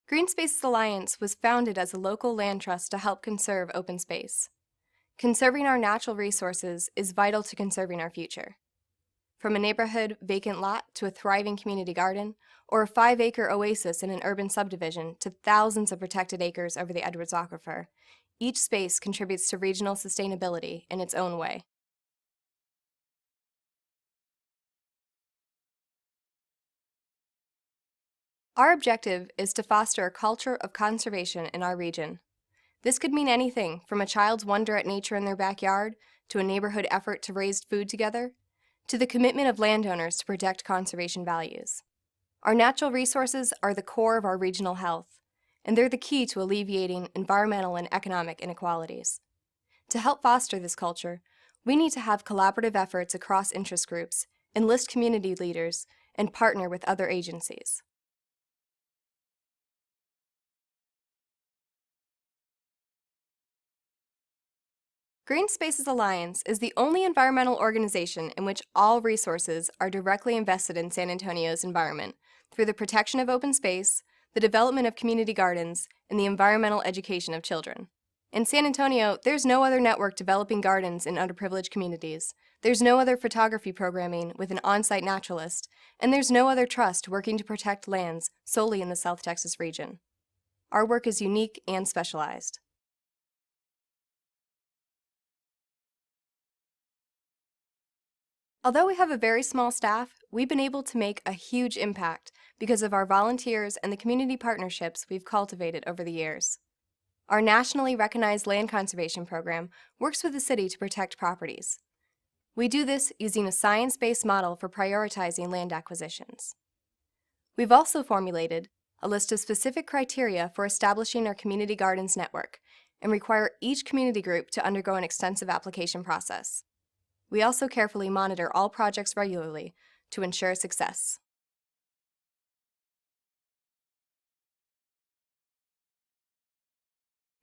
Green Spaces Alliance was founded as a local land trust to help conserve open space. Conserving our natural resources is vital to conserving our future. From a neighborhood vacant lot to a thriving community garden, or a 5-acre oasis in an urban subdivision to thousands of protected acres over the Edwards Aquifer, each space contributes to regional sustainability in its own way. Our objective is to foster a culture of conservation in our region. This could mean anything from a child's wonder at nature in their backyard, to a neighborhood effort to raise food together, to the commitment of landowners to protect conservation values. Our natural resources are the core of our regional health, and they're the key to alleviating environmental and economic inequalities. To help foster this culture, we need to have collaborative efforts across interest groups, enlist community leaders, and partner with other agencies. Green Spaces Alliance is the only environmental organization in which all resources are directly invested in San Antonio's environment through the protection of open space, the development of community gardens, and the environmental education of children. In San Antonio, there's no other network developing gardens in underprivileged communities. There's no other photography programming with an on-site naturalist, and there's no other trust working to protect lands solely in the South Texas region. Our work is unique and specialized. Although we have a very small staff, we've been able to make a huge impact because of our volunteers and the community partnerships we've cultivated over the years. Our nationally recognized land conservation program works with the city to protect properties. We do this using a science-based model for prioritizing land acquisitions. We've also formulated a list of specific criteria for establishing our community gardens network and require each community group to undergo an extensive application process. We also carefully monitor all projects regularly to ensure success.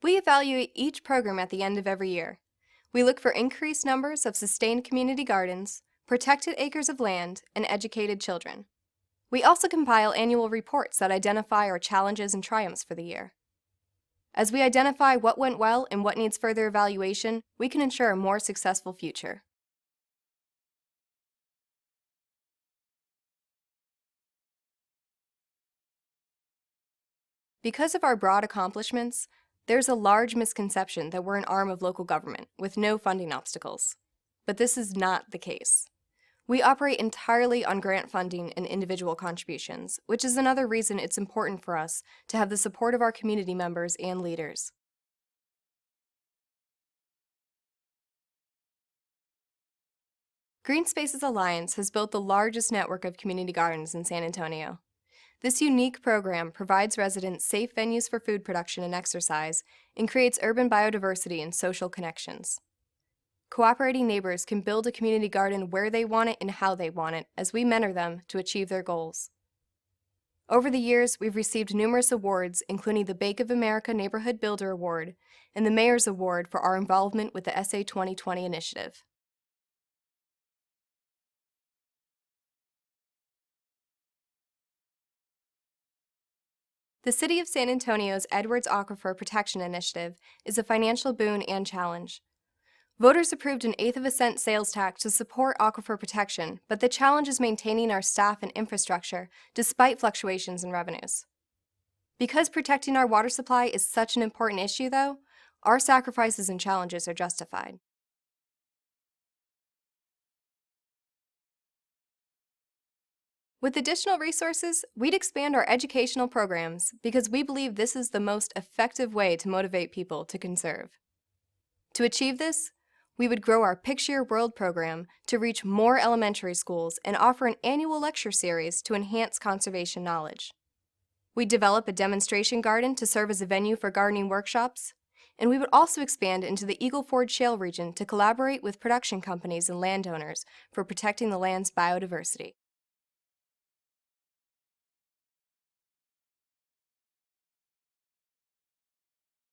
We evaluate each program at the end of every year. We look for increased numbers of sustained community gardens, protected acres of land, and educated children. We also compile annual reports that identify our challenges and triumphs for the year. As we identify what went well and what needs further evaluation, we can ensure a more successful future. Because of our broad accomplishments, there's a large misconception that we're an arm of local government with no funding obstacles. But this is not the case. We operate entirely on grant funding and individual contributions, which is another reason it's important for us to have the support of our community members and leaders. Green Spaces Alliance has built the largest network of community gardens in San Antonio. This unique program provides residents safe venues for food production and exercise and creates urban biodiversity and social connections. Cooperating neighbors can build a community garden where they want it and how they want it as we mentor them to achieve their goals. Over the years, we've received numerous awards, including the Bank of America Neighborhood Builder Award and the Mayor's Award for our involvement with the SA 2020 initiative. The City of San Antonio's Edwards Aquifer Protection Initiative is a financial boon and challenge. Voters approved an eighth of a cent sales tax to support aquifer protection, but the challenge is maintaining our staff and infrastructure despite fluctuations in revenues. Because protecting our water supply is such an important issue, though, our sacrifices and challenges are justified. With additional resources, we'd expand our educational programs because we believe this is the most effective way to motivate people to conserve. To achieve this, we would grow our Picture Your World program to reach more elementary schools and offer an annual lecture series to enhance conservation knowledge. We'd develop a demonstration garden to serve as a venue for gardening workshops, and we would also expand into the Eagle Ford Shale region to collaborate with production companies and landowners for protecting the land's biodiversity.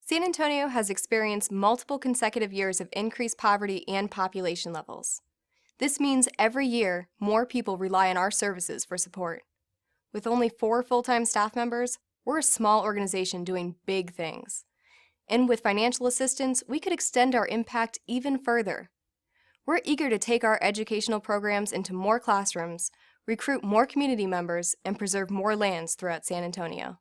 San Antonio has experienced multiple consecutive years of increased poverty and population levels. This means every year, more people rely on our services for support. With only 4 full-time staff members, We're a small organization doing big things. And with financial assistance, we could extend our impact even further. We're eager to take our educational programs into more classrooms, recruit more community members, and preserve more lands throughout San Antonio.